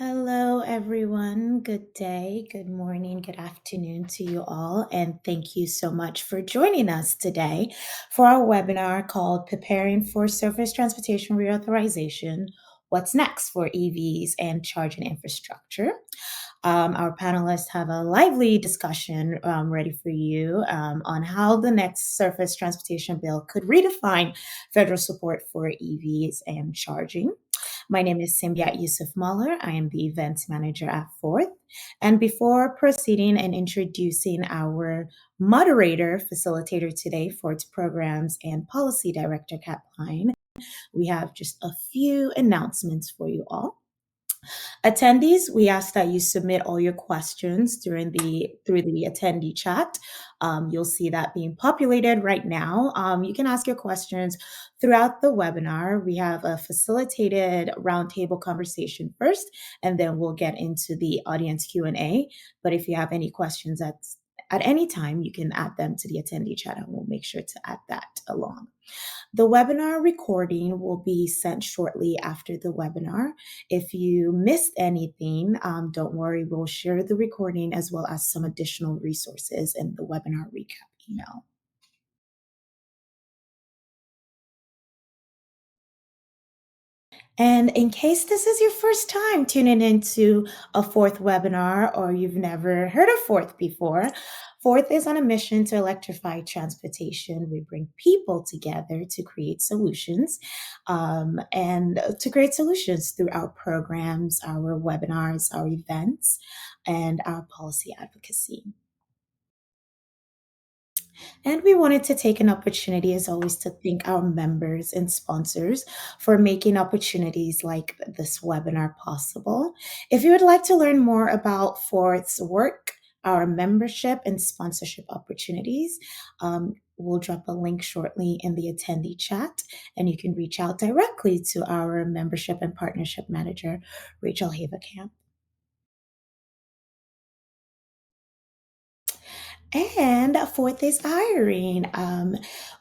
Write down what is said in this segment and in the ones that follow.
Hello, everyone. Good day, good morning, good afternoon to you all. And thank you so much for joining us today for our webinar called Preparing for Surface Transportation Reauthorization: What's Next for EVs and Charging Infrastructure. Our panelists have a lively discussion ready for you on how the next surface transportation bill could redefine federal support for EVs and charging. My name is Simbiat Yusuf Mahler. I am the events manager at Fourth. And before proceeding and introducing our moderator, facilitator today, Fourth's programs and policy director, Kat Pine, we have just a few announcements for you all. Attendees, we ask that you submit all your questions through the attendee chat. You'll see that being populated right now. You can ask your questions throughout the webinar. We have a facilitated roundtable conversation first, and then we'll get into the audience Q&A. But if you have any questions at any time, you can add them to the attendee chat, and we'll make sure to add that along. The webinar recording will be sent shortly after the webinar. If you missed anything, don't worry, we'll share the recording as well as some additional resources in the webinar recap email. And in case this is your first time tuning into a Fourth webinar or you've never heard of Fourth before, Fourth is on a mission to electrify transportation. We bring people together to create solutions and to create solutions through our programs, our webinars, our events, and our policy advocacy. And we wanted to take an opportunity, as always, to thank our members and sponsors for making opportunities like this webinar possible. If you would like to learn more about Fourth's work, our membership and sponsorship opportunities, we'll drop a link shortly in the attendee chat, and you can reach out directly to our membership and partnership manager, Rachel Haverkamp. And Fourth is hiring.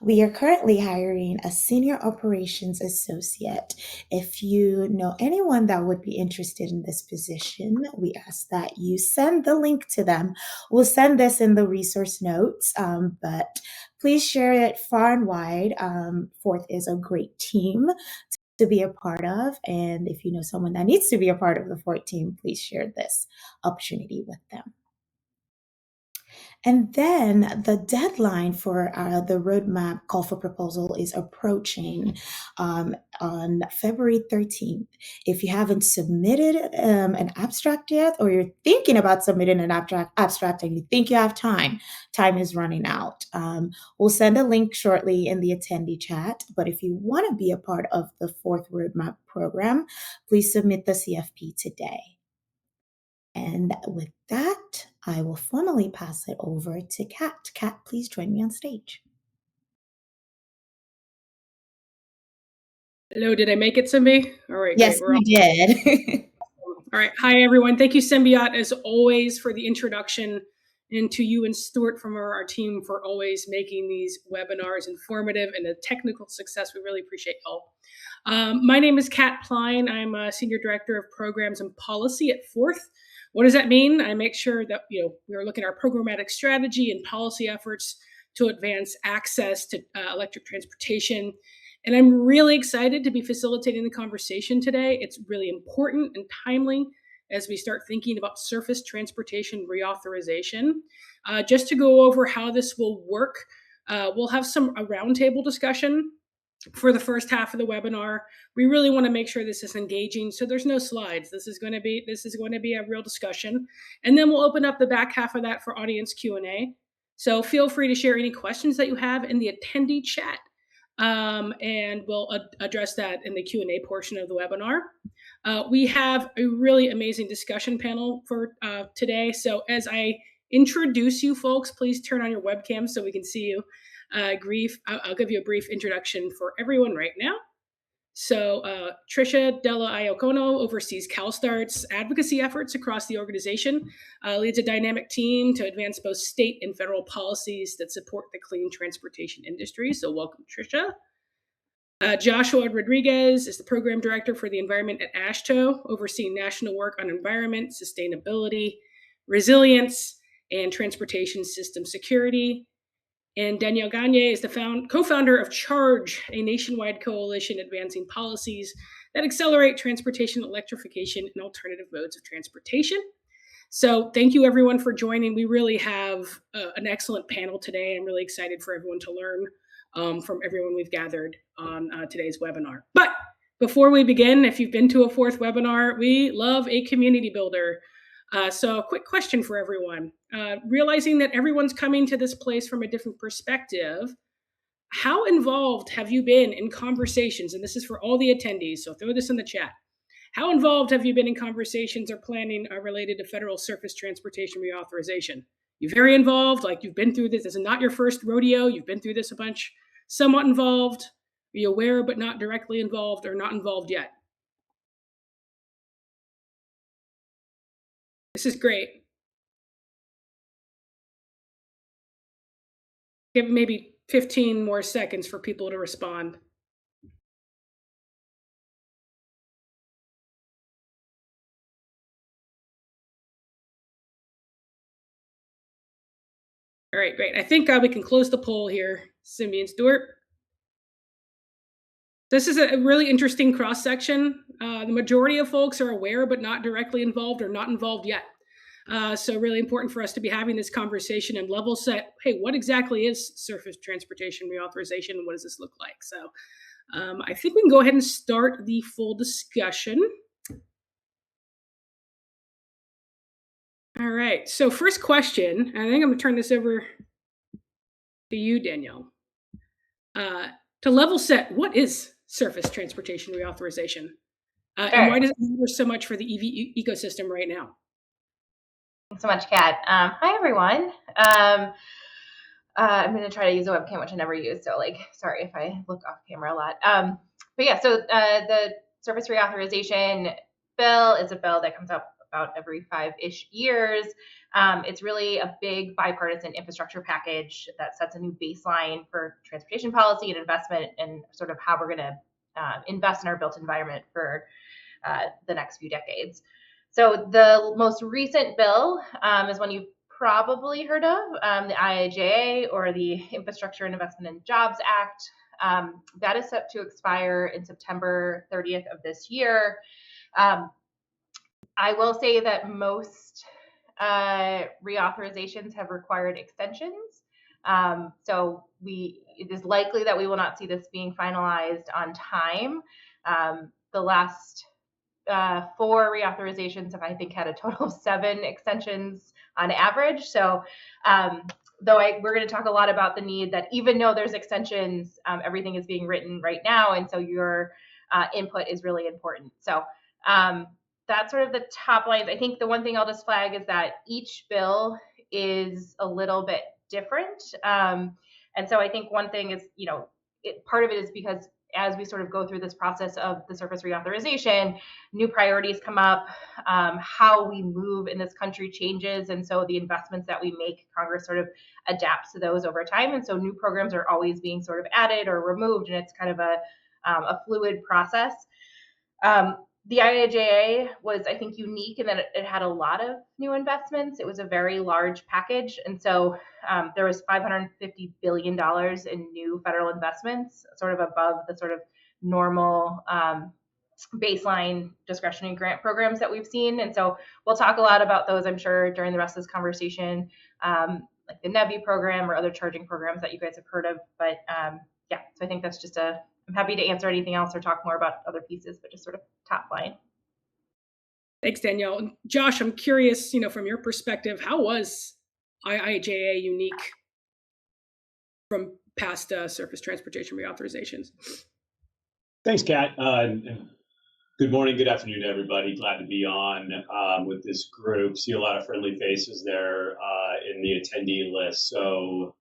We are currently hiring a senior operations associate. If you know anyone that would be interested in this position, we ask that you send the link to them. We'll send this in the resource notes, but please share it far and wide. Fourth is a great team to be a part of. And if you know someone that needs to be a part of the Fourth team, please share this opportunity with them. And then the deadline for the roadmap call for proposal is approaching on February 13th. If you haven't submitted an abstract yet, or you're thinking about submitting an abstract and you think you have time is running out. We'll send a link shortly in the attendee chat. But if you want to be a part of the Fourth Roadmap program, please submit the CFP today. And with that, I will formally pass it over to Kat. Kat, please join me on stage. Hello, did I make it, Simbi? All right, yes, great. You did. All right. Hi, everyone. Thank you, Symbiot, as always, for the introduction, and to you and Stuart from our team for always making these webinars informative and a technical success. We really appreciate y'all. My name is Kat Pline. I'm a Senior Director of Programs and Policy at Fourth. What does that mean? I make sure that we are looking at our programmatic strategy and policy efforts to advance access to electric transportation. And I'm really excited to be facilitating the conversation today. It's really important and timely as we start thinking about surface transportation reauthorization. Just to go over how this will work, we'll have a roundtable discussion for the first half of the webinar. We really want to make sure this is engaging, so there's no slides. This is going to be a real discussion, and then we'll open up the back half of that for audience Q&A. So feel free to share any questions that you have in the attendee chat. And we'll address that in the Q&A portion of the webinar. We have a really amazing discussion panel for today. So as I introduce you folks, please turn on your webcam so we can see you. I'll give you a brief introduction for everyone right now. So Tricia Della Iocono oversees CalStart's advocacy efforts across the organization, leads a dynamic team to advance both state and federal policies that support the clean transportation industry. So welcome, Tricia. Joshua Rodriguez is the program director for the environment at AASHTO, overseeing national work on environment, sustainability, resilience, and transportation system security. And Danielle Gagne is the co-founder of Charge, a nationwide coalition advancing policies that accelerate transportation electrification and alternative modes of transportation. So thank you everyone for joining. We really have an excellent panel today. I'm really excited for everyone to learn from everyone we've gathered on today's webinar. But before we begin, if you've been to a fourth webinar, we love a community builder. So a quick question for everyone. Realizing that everyone's coming to this place from a different perspective, how involved have you been in conversations? And this is for all the attendees, so throw this in the chat. How involved have you been in conversations or planning related to federal surface transportation reauthorization? You're very involved, like you've been through this. This is not your first rodeo. You've been through this a bunch. Somewhat involved. Are you aware but not directly involved, or not involved yet? This is great. Give maybe 15 more seconds for people to respond. All right, great. I think we can close the poll here, Cindy and Stuart. This is a really interesting cross-section. The majority of folks are aware but not directly involved or not involved yet. So really important for us to be having this conversation and level set, hey, what exactly is surface transportation reauthorization and what does this look like? So I think we can go ahead and start the full discussion. All right, so first question, I think I'm gonna turn this over to you, Danielle. To level set, what is surface transportation reauthorization? Sure. And why does it matter so much for the EV ecosystem right now? Thanks so much, Kat. Hi, everyone. I'm going to try to use a webcam, which I never use. So, sorry if I look off camera a lot. But yeah, so the Surface Reauthorization Bill is a bill that comes up about every 5-ish years. It's really a big bipartisan infrastructure package that sets a new baseline for transportation policy and investment and sort of how we're going to invest in our built environment for the next few decades. So the most recent bill is one you've probably heard of, the IIJA, or the Infrastructure Investment and Jobs Act. That is set to expire in September 30th of this year. I will say that most reauthorizations have required extensions. So it is likely that we will not see this being finalized on time. The last 4 reauthorizations have, I think, had a total of 7 extensions on average. So though we're going to talk a lot about the need that even though there's extensions, everything is being written right now. And so your input is really important. So that's sort of the top lines. I think the one thing I'll just flag is that each bill is a little bit different. And so I think one thing is, part of it is because as we sort of go through this process of the surface reauthorization, new priorities come up, how we move in this country changes. And so the investments that we make, Congress sort of adapts to those over time. And so new programs are always being sort of added or removed, and it's kind of a fluid process. The IIJA was, I think, unique in that it had a lot of new investments. It was a very large package. And so there was $550 billion in new federal investments, sort of above the sort of normal baseline discretionary grant programs that we've seen. And so we'll talk a lot about those, I'm sure, during the rest of this conversation, like the NEVI program or other charging programs that you guys have heard of. But yeah, so I think that's just I'm happy to answer anything else or talk more about other pieces, but just sort of top line. Thanks, Danielle. Josh, I'm curious, from your perspective, how was IIJA unique from past surface transportation reauthorizations? Thanks, Kat. Good morning, good afternoon, everybody. Glad to be on with this group. See a lot of friendly faces there in the attendee list. So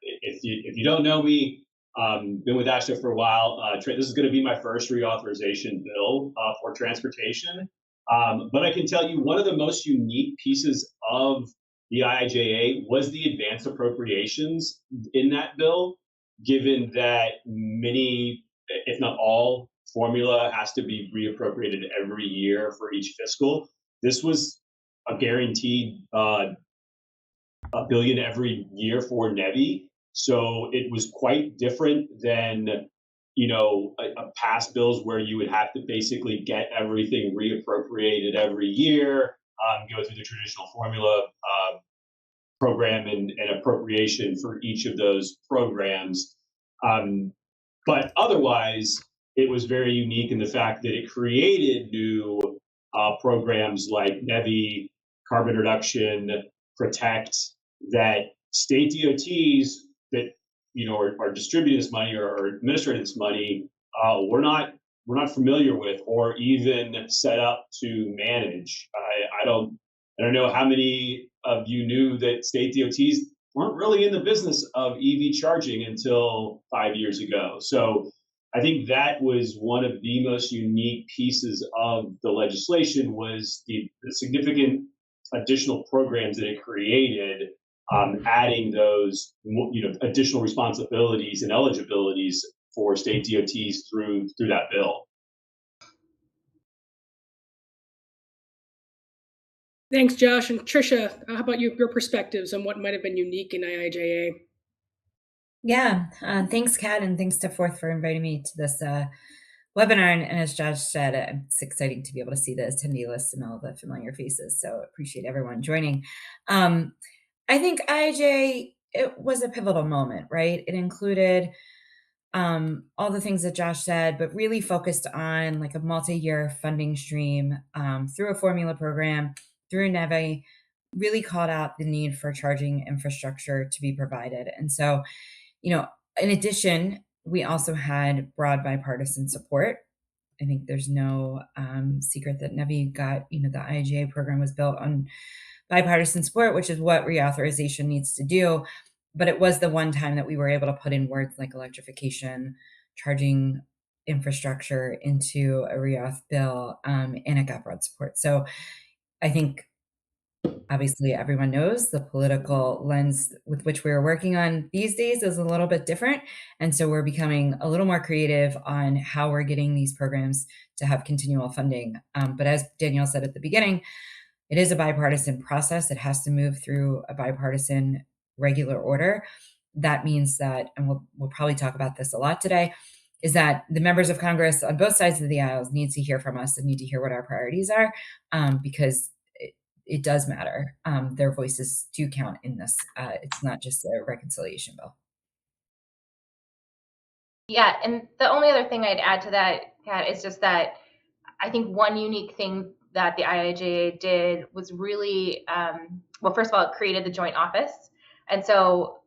if you don't know me, been with AASHTO for a while. This is going to be my first reauthorization bill for transportation. But I can tell you one of the most unique pieces of the IIJA was the advanced appropriations in that bill, given that many if not all, formula has to be reappropriated every year for each fiscal. This was a guaranteed $1 billion every year for NEVI. So it was quite different than a past bills where you would have to basically get everything reappropriated every year, go through the traditional formula program and appropriation for each of those programs. But otherwise, it was very unique in the fact that it created new programs like NEVI, carbon reduction, protect, that state DOTs that are distributing this money or administrating this money we're not familiar with or even set up to manage. I don't know how many of you knew that state DOTs weren't really in the business of EV charging until 5 years ago. So I think that was one of the most unique pieces of the legislation was the significant additional programs that it created, adding those additional responsibilities and eligibilities for state DOTs through that bill. Thanks, Josh. And Tricia, how about your perspectives on what might have been unique in IIJA? Yeah, thanks, Kat, and thanks to Forth for inviting me to this webinar. And as Josh said, it's exciting to be able to see the attendee list and all the familiar faces. So appreciate everyone joining. I think IIJA, it was a pivotal moment, right? It included all the things that Josh said, but really focused on like a multi-year funding stream through a formula program, through NEVI, really called out the need for charging infrastructure to be provided. And so, in addition, we also had broad bipartisan support. I think there's no secret that NEVI got, the IIJA program was built on bipartisan support, which is what reauthorization needs to do. But it was the one time that we were able to put in words like electrification, charging infrastructure into a reauth bill, and it got broad support. So I think obviously everyone knows the political lens with which we're working on these days is a little bit different. And so we're becoming a little more creative on how we're getting these programs to have continual funding. But as Danielle said at the beginning, it is a bipartisan process. It has to move through a bipartisan regular order. That means that, and we'll probably talk about this a lot today, is that the members of Congress on both sides of the aisles need to hear from us and need to hear what our priorities are, because it does matter. Their voices do count in this. It's not just a reconciliation bill. Yeah, and the only other thing I'd add to that, Kat, is just that I think one unique thing that the IIJA did was really, well, first of all, it created the joint office. And so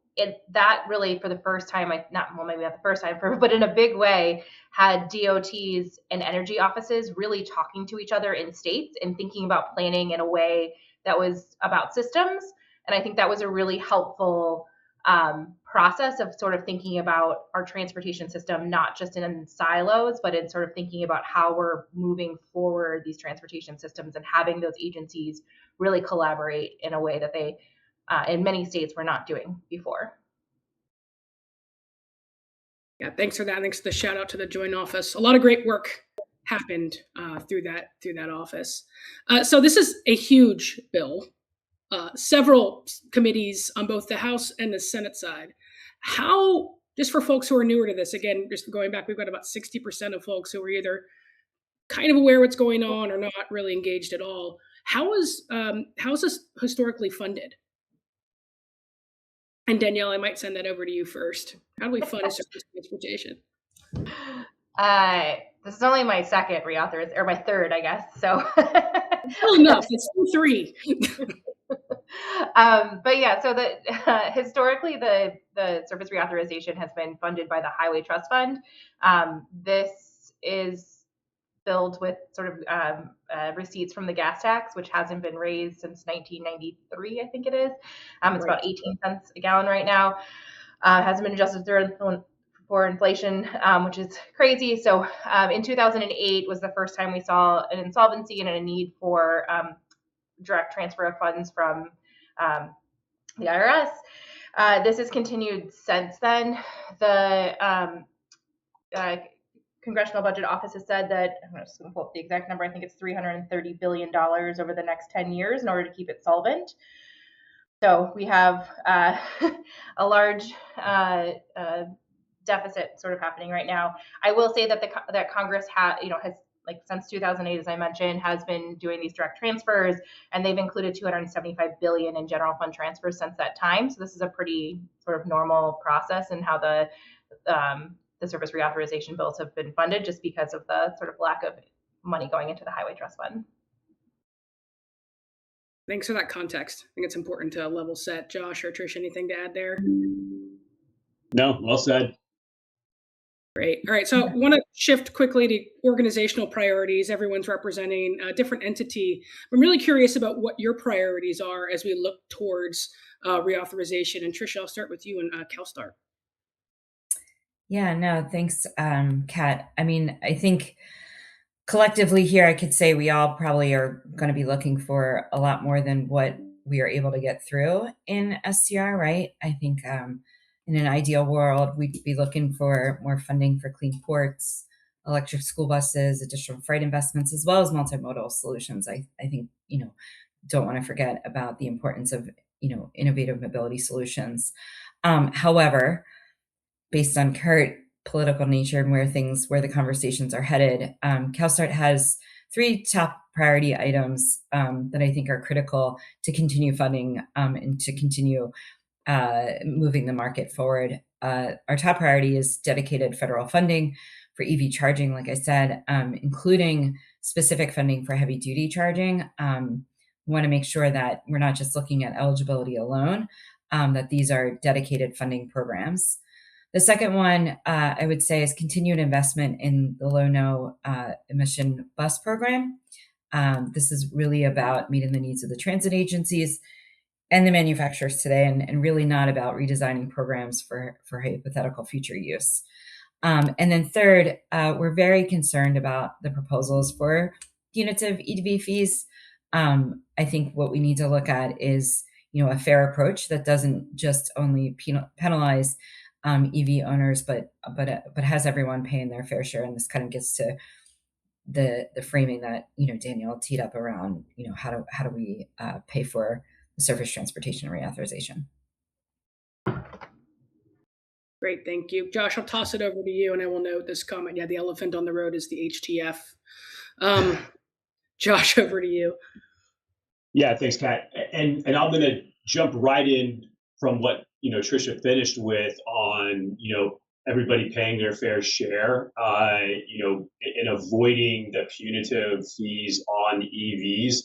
that really, for the first time, maybe not the first time, but in a big way, had DOTs and energy offices really talking to each other in states and thinking about planning in a way that was about systems. And I think that was a really helpful process of sort of thinking about our transportation system, not just in silos, but in sort of thinking about how we're moving forward these transportation systems and having those agencies really collaborate in a way that they, in many states, were not doing before. Yeah, thanks for that. Thanks for the shout out to the joint office. A lot of great work happened through that office. So this is a huge bill. Several committees on both the House and the Senate side. How, just for folks who are newer to this, again, just going back, we've got about 60% of folks who are either kind of aware what's going on or not really engaged at all. How is this historically funded? And Danielle, I might send that over to you first. How do we fund surface transportation? This is only my second reauthorization, or my third, I guess. So well, enough. It's 3. But yeah, so historically the surface reauthorization has been funded by the Highway Trust Fund. This is filled with sort of receipts from the gas tax, which hasn't been raised since 1993, I think it is. It's about 18 cents a gallon right now. Hasn't been adjusted for inflation, which is crazy. So in 2008 was the first time we saw an insolvency and a need for direct transfer of funds from the IRS. This has continued since then. The Congressional Budget Office has said that, I'm just going to pull up the exact number, I think it's $330 billion over the next 10 years in order to keep it solvent. So we have a large deficit sort of happening right now. I will say that that Congress has like since 2008, as I mentioned, has been doing these direct transfers, and they've included 275 billion in general fund transfers since that time. So this is a pretty sort of normal process in how the service reauthorization bills have been funded, just because of the sort of lack of money going into the Highway Trust Fund. Thanks for that context. I think it's important to level set. Josh or Trish, anything to add there? No, well said. Great. All right. So I want to shift quickly to organizational priorities. Everyone's representing a different entity. I'm really curious about what your priorities are as we look towards reauthorization. And Tricia, I'll start with you and CalSTART. Yeah, no, thanks, Kat. I mean, I think collectively here, I could say we all probably are going to be looking for a lot more than what we are able to get through in SCR, right? I think in an ideal world, we'd be looking for more funding for clean ports, electric school buses, additional freight investments, as well as multimodal solutions. I think, don't want to forget about the importance of, innovative mobility solutions. However, based on current political nature and where the conversations are headed, CalSTART has 3 top priority items that I think are critical to continue funding and to continue moving the market forward. Our top priority is dedicated federal funding for EV charging, like I said, including specific funding for heavy duty charging. We want to make sure that we're not just looking at eligibility alone, that these are dedicated funding programs. The second one, I would say, is continued investment in the low-no emission bus program. This is really about meeting the needs of the transit agencies and the manufacturers today, and really not about redesigning programs for hypothetical future use. And then third, we're very concerned about the proposals for punitive EV fees. I think what we need to look at is, a fair approach that doesn't just only penalize EV owners, but has everyone paying their fair share. And this kind of gets to the framing that Daniel teed up around how do we pay for the surface transportation reauthorization. Great, thank you, Josh. I'll toss it over to you, and I will note this comment. Yeah, the elephant on the road is the HTF. Josh, over to you. Yeah, thanks, Kat. And I'm going to jump right in from what Tricia finished with on everybody paying their fair share, and avoiding the punitive fees on EVs.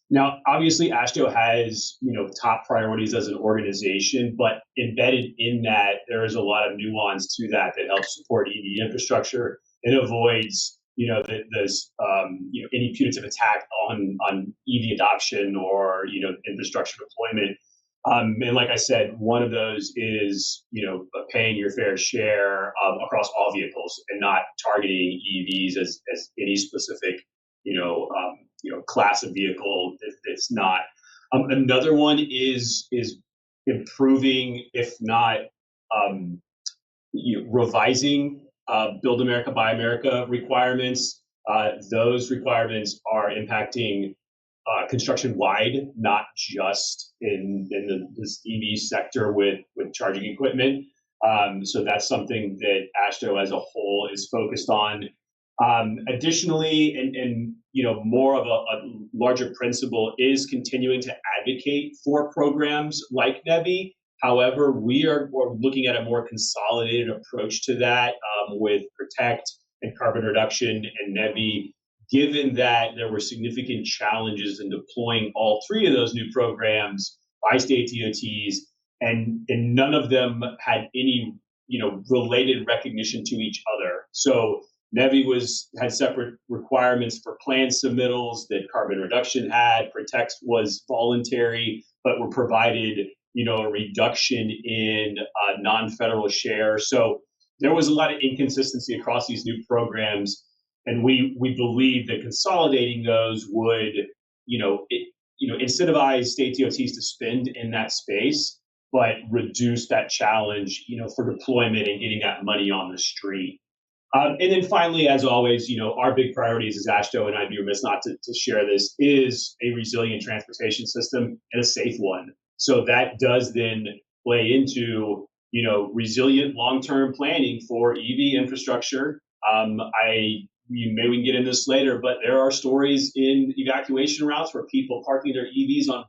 Now, obviously, AASHTO has top priorities as an organization, but embedded in that there is a lot of nuance to that helps support EV infrastructure. It avoids any punitive attack on EV adoption or infrastructure deployment. And like I said, one of those is paying your fair share across all vehicles and not targeting EVs as any specific class of vehicle. It's not. Another one is improving, if not revising Build America, Buy America requirements. Those requirements are impacting construction wide, not just in this EV sector with charging equipment. So that's something that AASHTO as a whole is focused on. Additionally, and more of a larger principle is continuing to advocate for programs like NEVI. However, we're looking at a more consolidated approach to that with Protect and carbon reduction and NEVI, given that there were significant challenges in deploying all 3 of those new programs by state DOTs, and none of them had any related recognition to each other. So NEVI had separate requirements for plan submittals that carbon reduction had. Protect was voluntary, but were provided a reduction in non-federal share. So there was a lot of inconsistency across these new programs, and we believe that consolidating those would incentivize state DOTs to spend in that space, but reduce that challenge for deployment and getting that money on the street. And then finally, as always, our big priorities as ASHTO, and I'd be remiss not to share this, is a resilient transportation system and a safe one. So that does then play into, resilient long-term planning for EV infrastructure. Maybe we can get into this later, but there are stories in evacuation routes where people parking their EVs on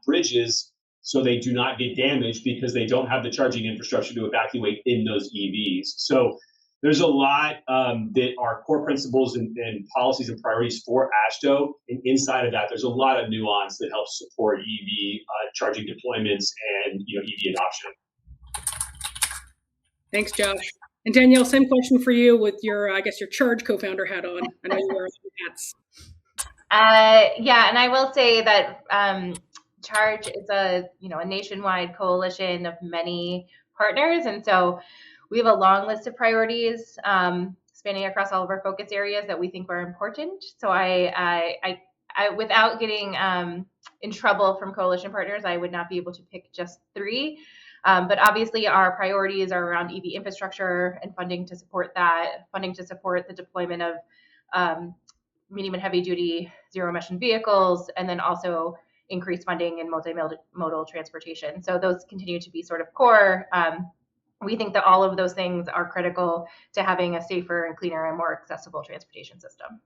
bridges so they do not get damaged because they don't have the charging infrastructure to evacuate in those EVs. So there's a lot that are core principles and policies and priorities for ASHTO. And inside of that, there's a lot of nuance that helps support EV charging deployments and EV adoption. Thanks, Josh. And Danielle, same question for you with your, I guess, your Charge co-founder hat on. I know you wear hats. Yeah, and I will say that Charge is a nationwide coalition of many partners, and so we have a long list of priorities spanning across all of our focus areas that we think are important. So I without getting in trouble from coalition partners, I would not be able to pick just three. But obviously our priorities are around EV infrastructure and funding to support that, funding to support the deployment of medium and heavy duty zero emission vehicles, and then also increased funding in multimodal transportation. So those continue to be sort of core. We think that all of those things are critical to having a safer and cleaner and more accessible transportation system.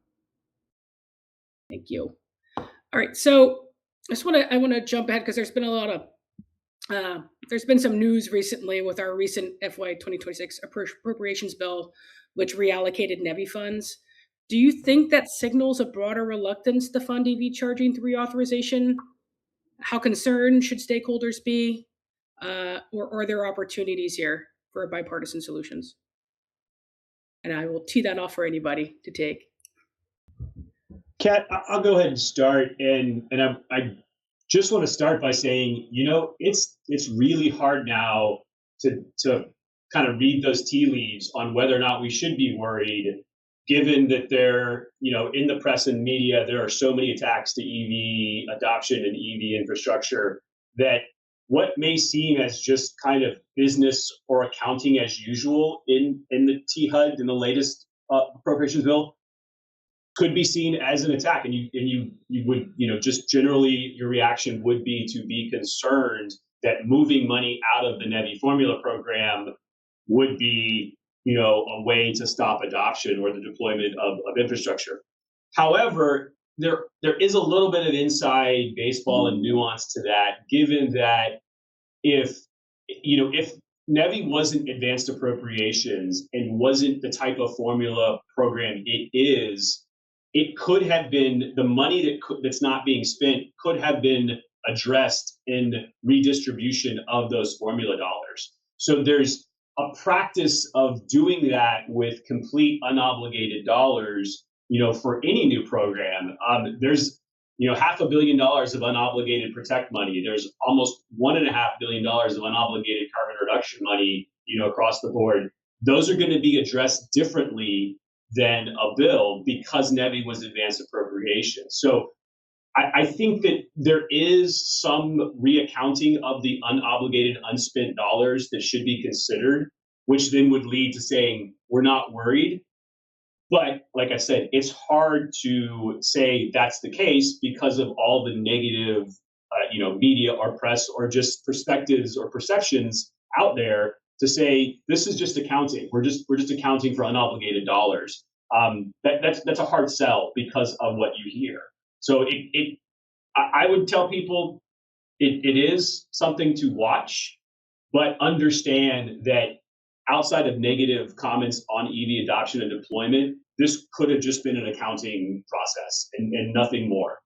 Thank you. All right, so I want to jump ahead because there's been a lot of there's been some news recently with our recent FY 2026 appropriations bill, which reallocated NEVI funds. Do you think that signals a broader reluctance to fund EV charging through reauthorization? How concerned should stakeholders be? Or are there opportunities here for bipartisan solutions? And I will tee that off for anybody to take. Kat, I'll go ahead and start. And I just want to start by saying, it's really hard now to kind of read those tea leaves on whether or not we should be worried, given that there, in the press and media, there are so many attacks to EV adoption and EV infrastructure that what may seem as just kind of business or accounting as usual in the THUD, in the latest appropriations bill, could be seen as an attack. And you would, just generally your reaction would be to be concerned that moving money out of the NEVI formula program would be, a way to stop adoption or the deployment of infrastructure. However, there is a little bit of inside baseball and nuance to that, given that if NEVI wasn't advanced appropriations and wasn't the type of formula program it is, it could have been the money that's not being spent could have been addressed in redistribution of those formula dollars. So there's a practice of doing that with complete unobligated dollars, for any new program. There's, $500 million of unobligated protect money. There's almost $1.5 billion of unobligated carbon reduction money, across the board. Those are going to be addressed differently than a bill because NEVI was advanced appropriation. So I think that there is some reaccounting of the unobligated, unspent dollars that should be considered, which then would lead to saying we're not worried. But like I said, it's hard to say that's the case because of all the negative, media or press or just perspectives or perceptions out there to say this is just accounting. We're just accounting for unobligated dollars. That's a hard sell because of what you hear. So I would tell people it is something to watch, but understand that outside of negative comments on EV adoption and deployment, this could have just been an accounting process and nothing more.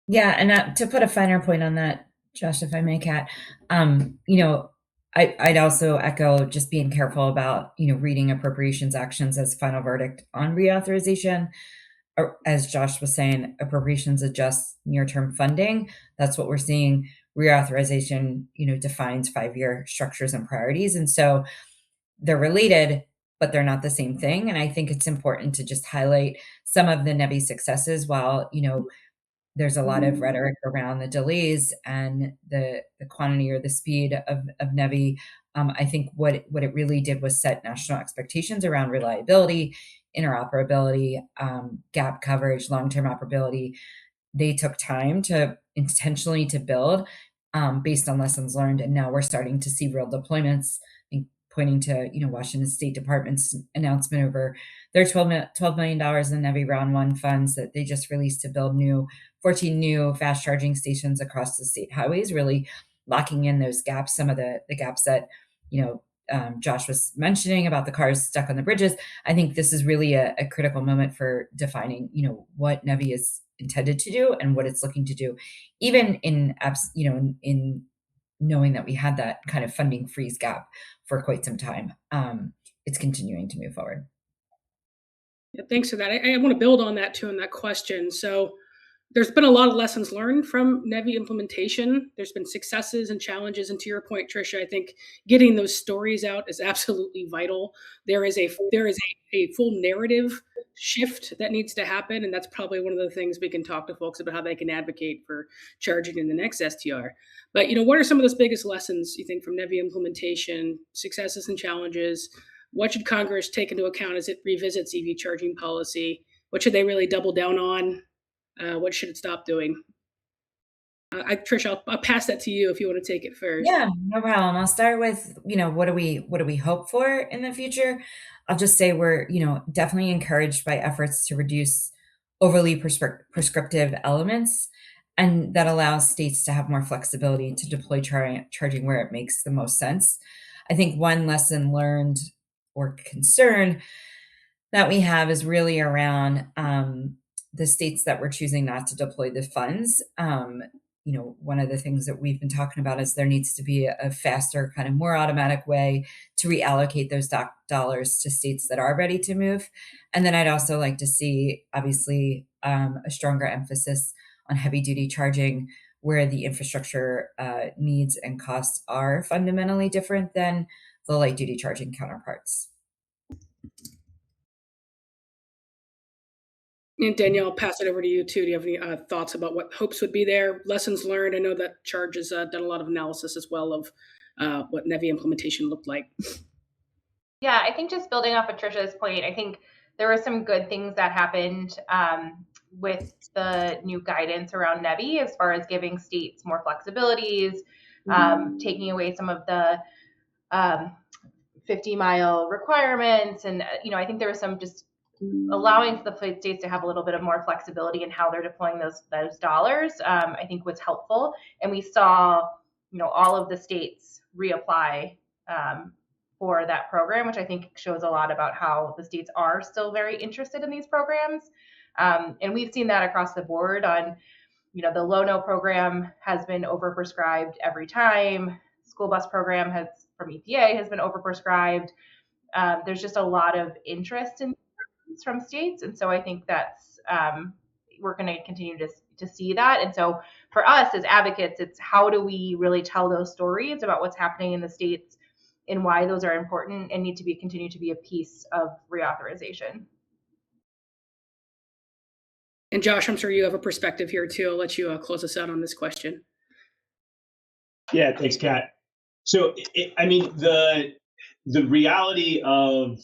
Yeah, and to put a finer point on that, Josh, if I may, Kat, I'd also echo just being careful about, reading appropriations actions as final verdict on reauthorization. Or, as Josh was saying, appropriations adjust near-term funding. That's what we're seeing. Reauthorization, defines 5-year structures and priorities. And so they're related, but they're not the same thing. And I think it's important to just highlight some of the NEVI successes while, there's a lot of rhetoric around the delays and the quantity or the speed of NEVI. I think what it really did was set national expectations around reliability, interoperability, gap coverage, long-term operability. They took time to intentionally to build based on lessons learned, and now we're starting to see real deployments. I think pointing to Washington State Department's announcement over their $12 million in NEVI Round 1 funds that they just released to build 14 new fast charging stations across the state highways, really locking in those gaps, some of the gaps that Josh was mentioning about the cars stuck on the bridges. I think this is really a critical moment for defining, what NEVI is intended to do and what it's looking to do, even in knowing that we had that kind of funding freeze gap for quite some time. It's continuing to move forward. Yeah, thanks for that. I want to build on that too, in that question. So there's been a lot of lessons learned from NEVI implementation. There's been successes and challenges. And to your point, Tricia, I think getting those stories out is absolutely vital. There is a full narrative shift that needs to happen. And that's probably one of the things we can talk to folks about, how they can advocate for charging in the next STR. But, what are some of those biggest lessons you think from NEVI implementation, successes and challenges? What should Congress take into account as it revisits EV charging policy? What should they really double down on? What should it stop doing? Trish, I'll pass that to you if you want to take it first. Yeah, no problem. I'll start with, what do we hope for in the future? I'll just say we're, definitely encouraged by efforts to reduce overly prescriptive elements, and that allows states to have more flexibility to deploy charging where it makes the most sense. I think one lesson learned or concern that we have is really around the states that we're choosing not to deploy the funds. One of the things that we've been talking about is there needs to be a faster, kind of more automatic way to reallocate those dollars to states that are ready to move. And then I'd also like to see, obviously, a stronger emphasis on heavy duty charging, where the infrastructure needs and costs are fundamentally different than the light duty charging counterparts. And Danielle, I'll pass it over to you too. Do you have any thoughts about what hopes would be there? Lessons learned? I know that Charge has done a lot of analysis as well of what NEVI implementation looked like. Yeah, I think just building off of Tricia's point, I think there were some good things that happened with the new guidance around NEVI, as far as giving states more flexibilities, taking away some of the 50-mile requirements. And, I think there was some just allowing the states to have a little bit of more flexibility in how they're deploying those dollars, I think was helpful. And we saw, all of the states reapply for that program, which I think shows a lot about how the states are still very interested in these programs. And we've seen that across the board on, the Low-No program has been overprescribed every time. School bus program from EPA has been overprescribed. There's just a lot of interest in from states. And so I think that's, we're going to continue to see that. And so for us as advocates, it's how do we really tell those stories about what's happening in the states and why those are important and need to continue to be a piece of reauthorization. And Josh, I'm sure you have a perspective here too. I'll let you close us out on this question. Yeah, thanks, Kat. So, the reality of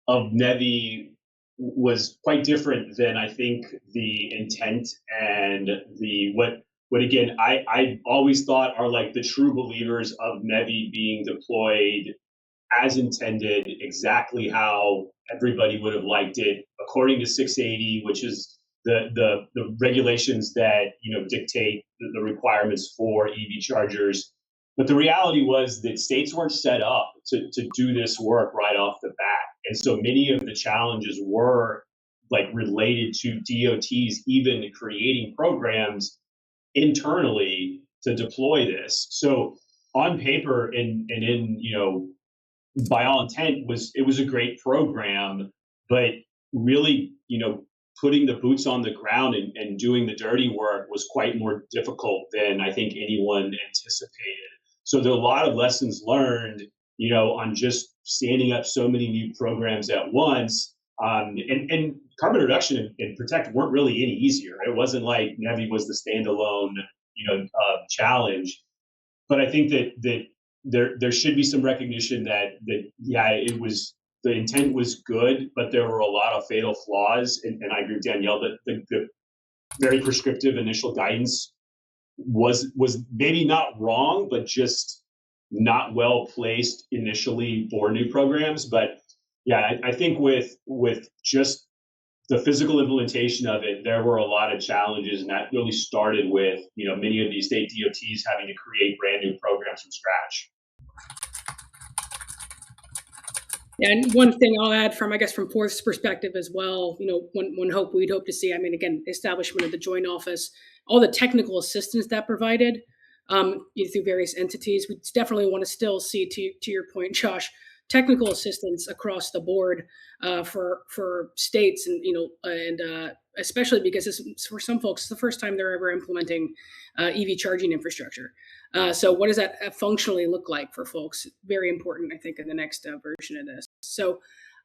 NEVI was quite different than I think the intent and what again I always thought are like the true believers of NEVI being deployed as intended, exactly how everybody would have liked it, according to 680, which is the regulations that dictate the requirements for EV chargers. But the reality was that states weren't set up to do this work right off the bat. And so many of the challenges were like related to DOTs even creating programs internally to deploy this. So on paper and in, by all intent it was a great program, but really, putting the boots on the ground and doing the dirty work was quite more difficult than I think anyone anticipated. So there are a lot of lessons learned, on just standing up so many new programs at once. And carbon reduction and protect weren't really any easier. It wasn't like NEVI was the standalone, challenge. But I think that there should be some recognition that yeah, it was, the intent was good, but there were a lot of fatal flaws. And I agree with Danielle that the very prescriptive initial guidance was maybe not wrong, but just not well placed initially for new programs. But yeah, I think with just the physical implementation of it, there were a lot of challenges, and that really started with many of these state DOTs having to create brand new programs from scratch. Yeah, and one thing I'll add from, I guess, from Forth's perspective as well, one hope we'd hope to see, I mean, again, establishment of the joint office, all the technical assistance that provided through various entities. We definitely want to still see, to your point, Josh, technical assistance across the board for states, and especially because for some folks, it's the first time they're ever implementing EV charging infrastructure. So what does that functionally look like for folks? Very important, I think, in the next version of this. So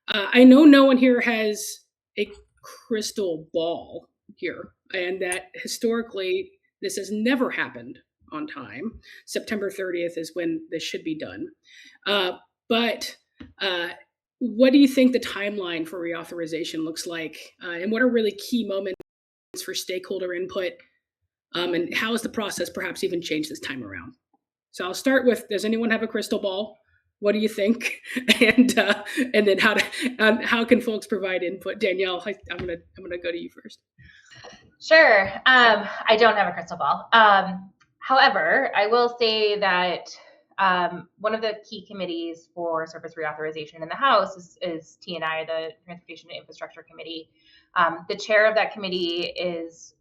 I know no one here has a crystal ball here, and that historically this has never happened on time. September 30th is when this should be done. But what do you think the timeline for reauthorization looks like? And what are really key moments for stakeholder input? And how has the process perhaps even changed this time around? So I'll start with: does anyone have a crystal ball? What do you think? And then how can folks provide input? Danielle, I'm gonna go to you first. Sure. I don't have a crystal ball. However, I will say that one of the key committees for service reauthorization in the House is T&I, the Transportation and Infrastructure Committee. The chair of that committee is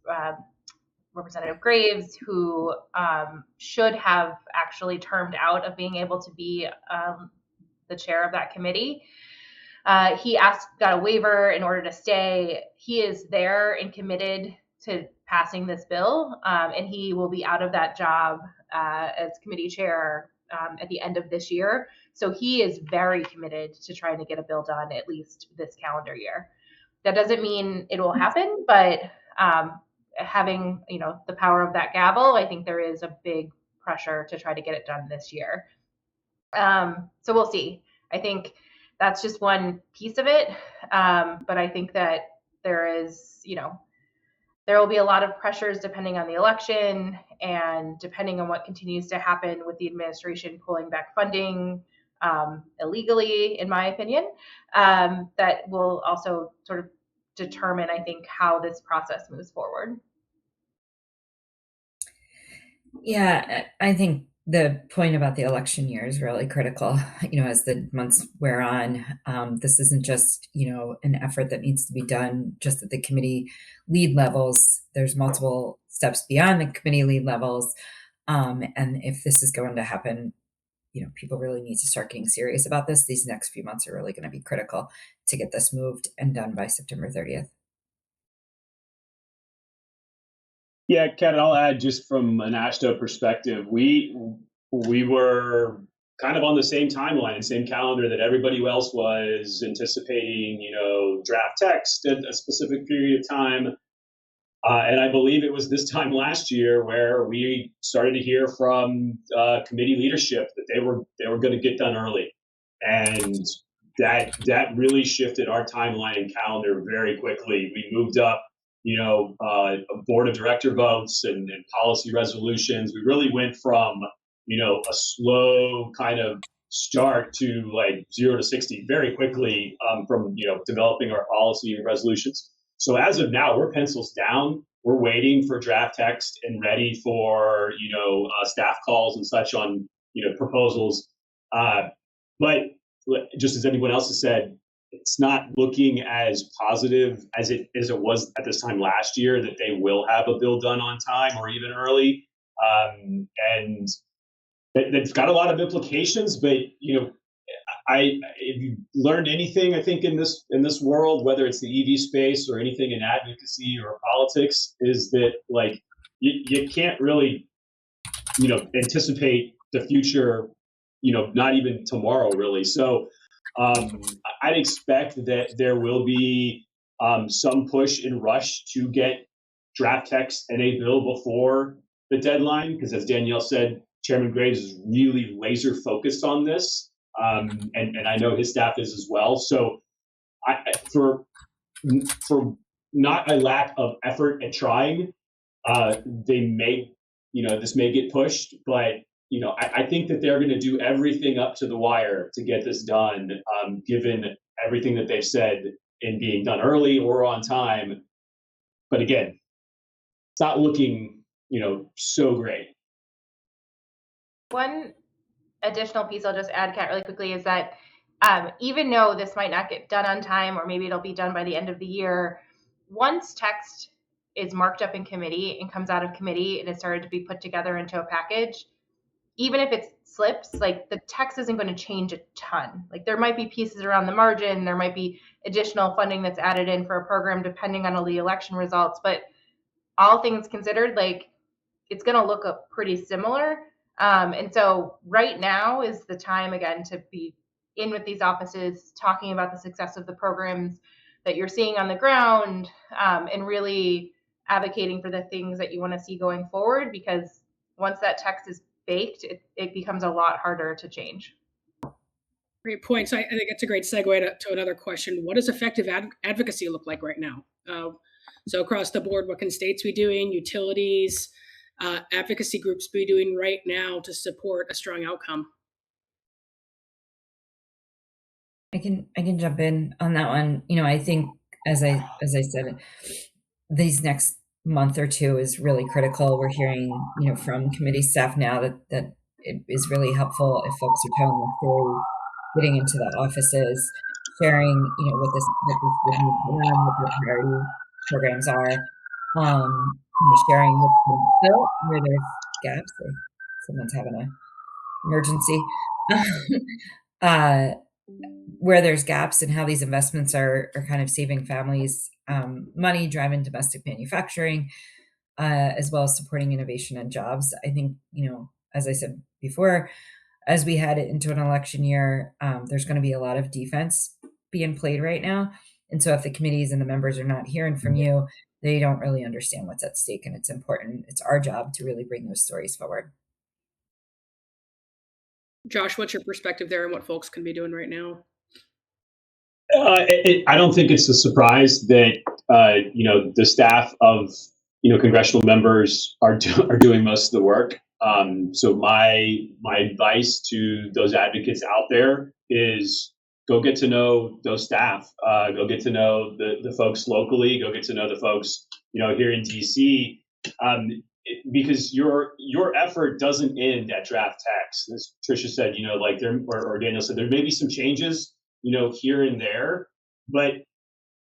Representative Graves, who should have actually termed out of being able to be the chair of that committee. He got a waiver in order to stay. He is there and committed to passing this bill, and he will be out of that job as committee chair at the end of this year. So he is very committed to trying to get a bill done at least this calendar year. That doesn't mean it will happen, but having the power of that gavel, I think there is a big pressure to try to get it done this year. So we'll see. I think that's just one piece of it, but I think that there will be a lot of pressures depending on the election and depending on what continues to happen with the administration pulling back funding illegally, in my opinion, that will also sort of determine, I think, how this process moves forward. Yeah, I think the point about the election year is really critical. As the months wear on, this isn't just, an effort that needs to be done just at the committee lead levels. There's multiple steps beyond the committee lead levels. And if this is going to happen, people really need to start getting serious about this. These next few months are really going to be critical to get this moved and done by September 30th. Yeah, Kat, I'll add just from an AASHTO perspective, we were kind of on the same timeline and same calendar that everybody else was anticipating, draft text at a specific period of time. And I believe it was this time last year where we started to hear from committee leadership that they were going to get done early, and that really shifted our timeline and calendar very quickly. We moved up, board of director votes and policy resolutions. We really went from a slow kind of start to like 0 to 60 very quickly from developing our policy and resolutions. So as of now, we're pencils down. We're waiting for draft text and ready for staff calls and such on proposals. But just as anyone else has said, it's not looking as positive as it was at this time last year that they will have a bill done on time or even early. And that's got a lot of implications. But if you learned anything, I think in this world, whether it's the EV space or anything in advocacy or politics, is that like you can't really anticipate the future, not even tomorrow really. So I'd expect that there will be some push and rush to get draft text and a bill before the deadline, because as Danielle said, Chairman Graves is really laser focused on this, and I know his staff is as well. So for not a lack of effort at trying, they may, this may get pushed, but I think that they're going to do everything up to the wire to get this done, given everything that they've said in being done early or on time. But again, it's not looking, so great. One additional piece I'll just add, Kat, really quickly is that even though this might not get done on time, or maybe it'll be done by the end of the year, once text is marked up in committee and comes out of committee and is started to be put together into a package, even if it slips, like the text isn't going to change a ton. Like there might be pieces around the margin, there might be additional funding that's added in for a program depending on the election results, but all things considered, like it's going to look pretty similar. And so right now is the time, again, to be in with these offices, talking about the success of the programs that you're seeing on the ground, and really advocating for the things that you want to see going forward, because once that text is baked, it becomes a lot harder to change. Great point. So I think it's a great segue to another question. What does effective advocacy look like right now? So across the board, what can states be doing, utilities, advocacy groups be doing right now to support a strong outcome? I can jump in on that one. I think as I said, these next month or two is really critical. We're hearing, from committee staff now that it is really helpful if folks are telling their story, getting into the offices, sharing, what this would need to run, what their priority programs are, sharing what's been built, where there's gaps, or someone's having an emergency, where there's gaps, and how these investments are kind of saving families money, driving domestic manufacturing, as well as supporting innovation and jobs. I think, as I said before, as we head into an election year, there's going to be a lot of defense being played right now. And so if the committees and the members are not hearing from you, they don't really understand what's at stake. And it's important. It's our job to really bring those stories forward. Josh, what's your perspective there and what folks can be doing right now? I don't think it's a surprise that the staff of congressional members are doing most of the work. So my advice to those advocates out there is go get to know those staff. Go get to know the folks locally. Go get to know the folks here in DC, because your effort doesn't end at draft text. As Tricia said, like or Daniel said, there may be some changes here and there, but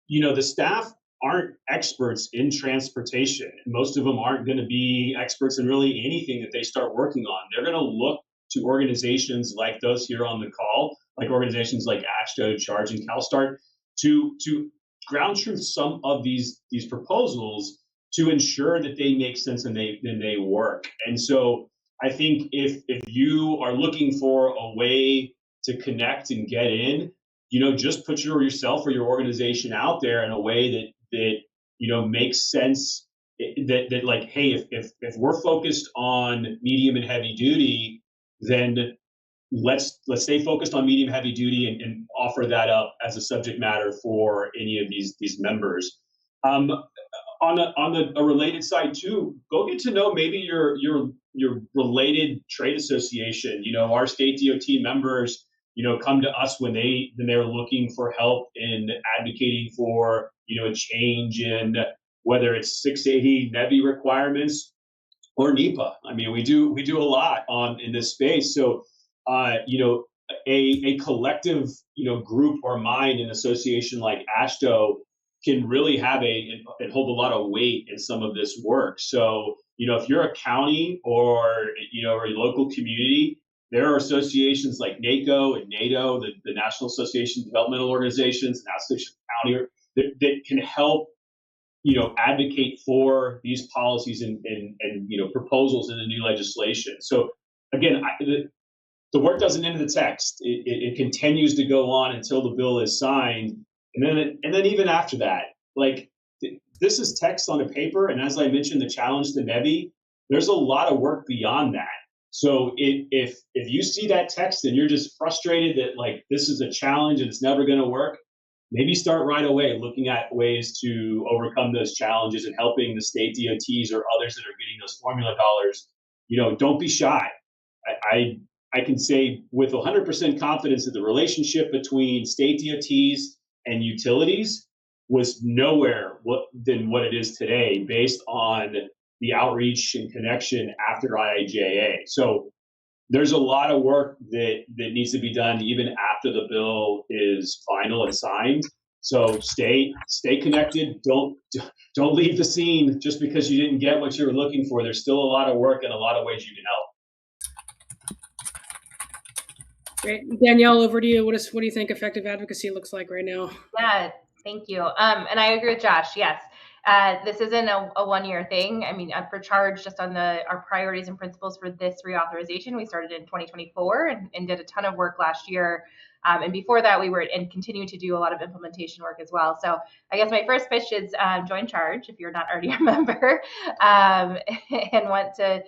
the staff aren't experts in transportation. Most of them aren't going to be experts in really anything that they start working on. They're going to look to organizations like those here on the call, like organizations like AASHTO, Charge, and CalSTART, to ground truth some of these proposals to ensure that they make sense and they work. And so I think if you are looking for a way to connect and get in, just put yourself or your organization out there in a way that makes sense. That like, hey, if we're focused on medium and heavy duty, then let's stay focused on medium heavy duty and offer that up as a subject matter for any of these members. On a related side too, go get to know maybe your related trade association. Our state DOT members come to us when they're looking for help in advocating for a change in whether it's 680 NEVI requirements or NEPA. I mean, we do a lot in this space. So a collective group or mind in association like AASHTO can really have and hold a lot of weight in some of this work. So if you're a county or or a local community, there are associations like NACO and NATO, the National Association of Developmental Organizations, and Association of County, that can help, advocate for these policies and proposals in the new legislation. So again, the work doesn't end in the text. It continues to go on until the bill is signed, and then even after that, like this is text on a paper. And as I mentioned, the challenge to NEVI, there's a lot of work beyond that. So if you see that text and you're just frustrated that like this is a challenge and it's never going to work, maybe start right away looking at ways to overcome those challenges and helping the state DOTs or others that are getting those formula dollars. Don't be shy. I can say with 100% confidence that the relationship between state DOTs and utilities was nowhere than what it is today, based on the outreach and connection after IIJA. So there's a lot of work that needs to be done even after the bill is final and signed. So stay connected. Don't leave the scene just because you didn't get what you were looking for. There's still a lot of work and a lot of ways you can help. Great. Danielle, over to you. What do you think effective advocacy looks like right now? Yeah, thank you. And I agree with Josh. Yes. This isn't a 1-year thing. I mean, for charge, just on our priorities and principles for this reauthorization, we started in 2024 and did a ton of work last year. And before that, we were and continue to do a lot of implementation work as well. So I guess my first pitch is join charge if you're not already a member and want to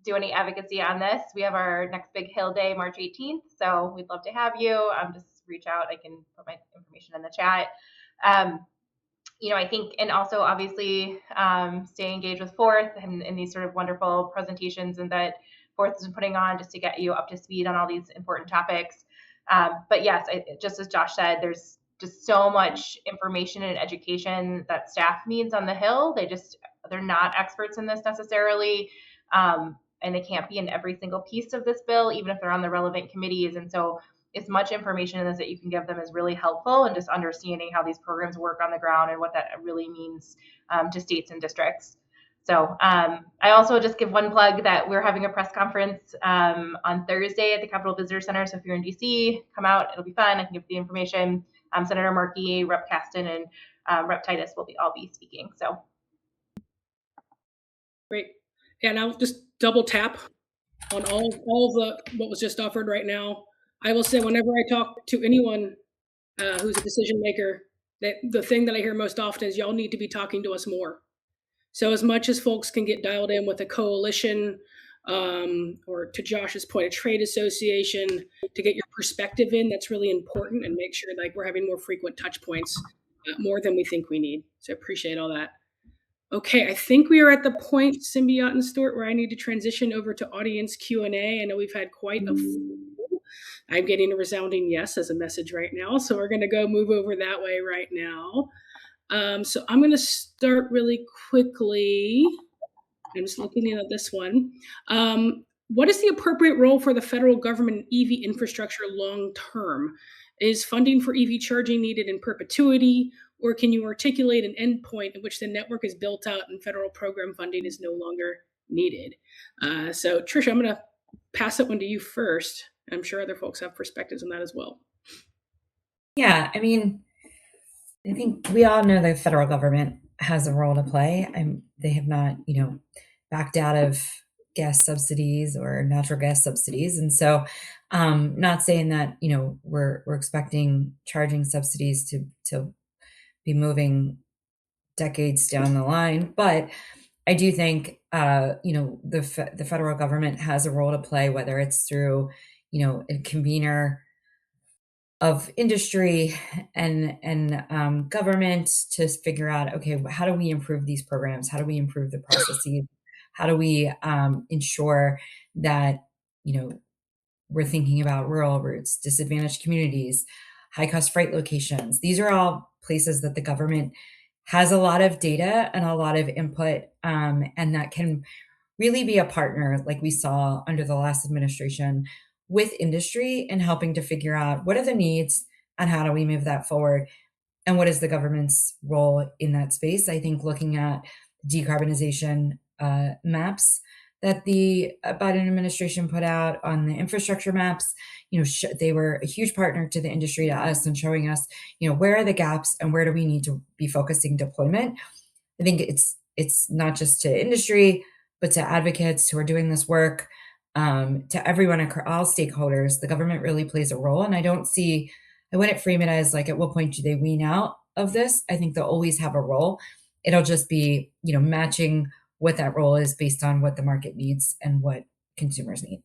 do any advocacy on this. We have our next big Hill Day, March 18th. So we'd love to have you. Just reach out. I can put my information in the chat. I think, and also obviously stay engaged with Fourth and these sort of wonderful presentations and that Fourth is putting on just to get you up to speed on all these important topics. But yes, just as Josh said, there's just so much information and education that staff needs on the Hill. They're not experts in this necessarily. And they can't be in every single piece of this bill, even if they're on the relevant committees. And so as much information in this that you can give them is really helpful, and just understanding how these programs work on the ground and what that really means to states and districts. So I also just give one plug that we're having a press conference on Thursday at the Capitol Visitor Center. So if you're in DC, come out. It'll be fun. I can give the information. Senator Markey, Rep. Caston, and Rep. Titus will all be speaking. So great. Yeah, and I'll just double tap on all what was just offered right now. I will say, whenever I talk to anyone who's a decision maker, that the thing that I hear most often is y'all need to be talking to us more. So as much as folks can get dialed in with a coalition, or to Josh's point, a trade association, to get your perspective in, that's really important, and make sure like we're having more frequent touch points, more than we think we need. So I appreciate all that. Okay, I think we are at the point, Symbiote and Stuart, where I need to transition over to audience Q&A. I know we've had quite a few. I'm getting a resounding yes as a message right now, so we're going to move over that way right now. So I'm going to start really quickly. I'm just looking at this one. What is the appropriate role for the federal government in EV infrastructure long term? Is funding for EV charging needed in perpetuity, or can you articulate an endpoint in which the network is built out and federal program funding is no longer needed? So Tricia, I'm going to pass that one to you first. I'm sure other folks have perspectives on that as well. Yeah, I mean, I think we all know the federal government has a role to play. They have not, backed out of gas subsidies or natural gas subsidies. And so not saying that, we're expecting charging subsidies to be moving decades down the line. But I do think, the federal government has a role to play, whether it's through, a convener of industry and government to figure out, okay, how do we improve these programs? How do we improve the processes? How do we ensure that, we're thinking about rural routes, disadvantaged communities, high cost freight locations? These are all places that the government has a lot of data and a lot of input, and that can really be a partner, like we saw under the last administration, with industry and helping to figure out what are the needs and how do we move that forward, and what is the government's role in that space. I think looking at decarbonization maps that the Biden administration put out on the infrastructure maps, they were a huge partner to the industry, to us, and showing us, where are the gaps and where do we need to be focusing deployment. I think it's not just to industry, but to advocates who are doing this work, to everyone, all stakeholders. The government really plays a role. And I wouldn't frame it as like, at what point do they wean out of this? I think they'll always have a role. It'll just be, matching what that role is based on what the market needs and what consumers need.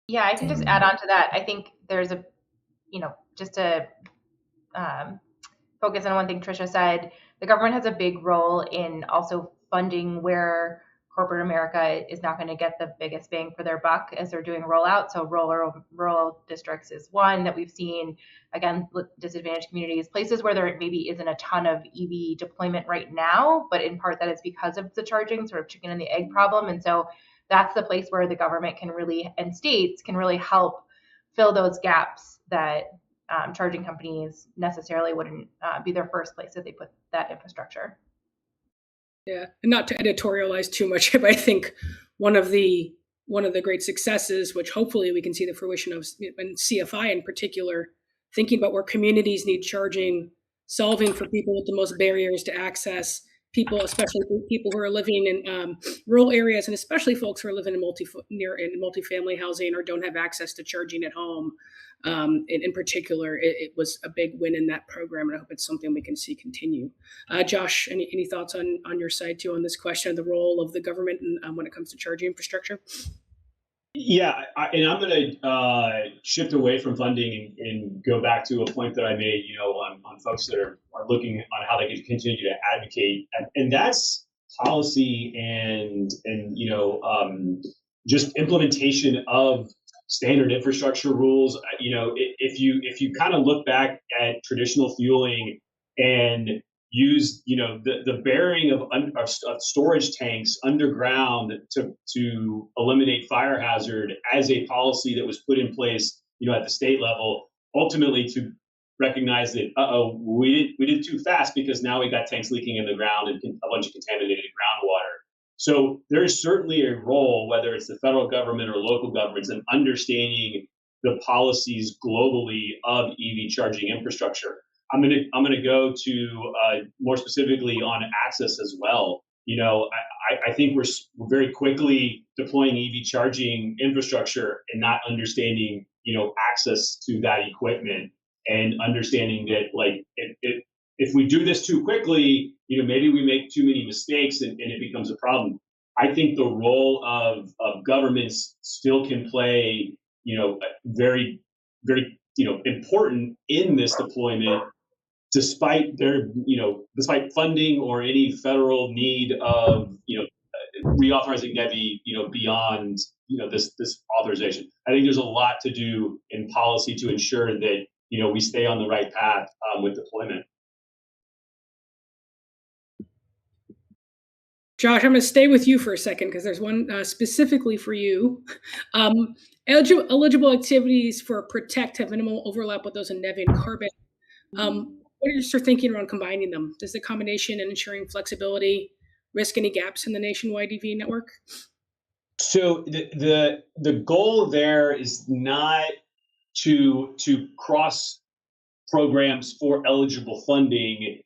Yeah, I can just add on to that. I think there's just to focus on one thing Tricia said, the government has a big role in also funding where corporate America is not going to get the biggest bang for their buck as they're doing rollout. So rural districts is one that we've seen, again, disadvantaged communities, places where there maybe isn't a ton of EV deployment right now, but in part that is because of the charging sort of chicken and the egg problem. And so that's the place where the government can really, and states can really help fill those gaps that charging companies necessarily wouldn't be their first place that they put that infrastructure. Yeah, and not to editorialize too much, but I think one of the great successes, which hopefully we can see the fruition of in CFI in particular, thinking about where communities need charging, solving for people with the most barriers to access, people, especially people who are living in rural areas, and especially folks who are living in multifamily housing or don't have access to charging at home. In particular, it was a big win in that program, and I hope it's something we can see continue. Josh, any thoughts on your side too on this question of the role of the government when it comes to charging infrastructure? Yeah, and I'm going to shift away from funding and go back to a point that I made, on folks that are looking on how they can continue to advocate, and that's policy and just implementation of standard infrastructure rules. If you kind of look back at traditional fueling and use the burying of storage tanks underground to eliminate fire hazard as a policy that was put in place at the state level, ultimately to recognize that we did too fast because now we got tanks leaking in the ground and a bunch of contaminated groundwater. So there is certainly a role, whether it's the federal government or local governments, in understanding the policies globally of EV charging infrastructure. I'm gonna go to more specifically on access as well. I think we're very quickly deploying EV charging infrastructure and not understanding access to that equipment, and understanding that if we do this too quickly, maybe we make too many mistakes and it becomes a problem. I think the role of governments still can play very very important in this deployment, despite despite funding or any federal need of reauthorizing NEVI beyond this authorization. I think there's a lot to do in policy to ensure that we stay on the right path with deployment. Josh, I'm going to stay with you for a second because there's one specifically for you. Eligible activities for Protect have minimal overlap with those in NEVI and Carbon. What is your thinking around combining them? Does the combination and ensuring flexibility risk any gaps in the nationwide EV network? So the goal there is not to cross programs for eligible funding,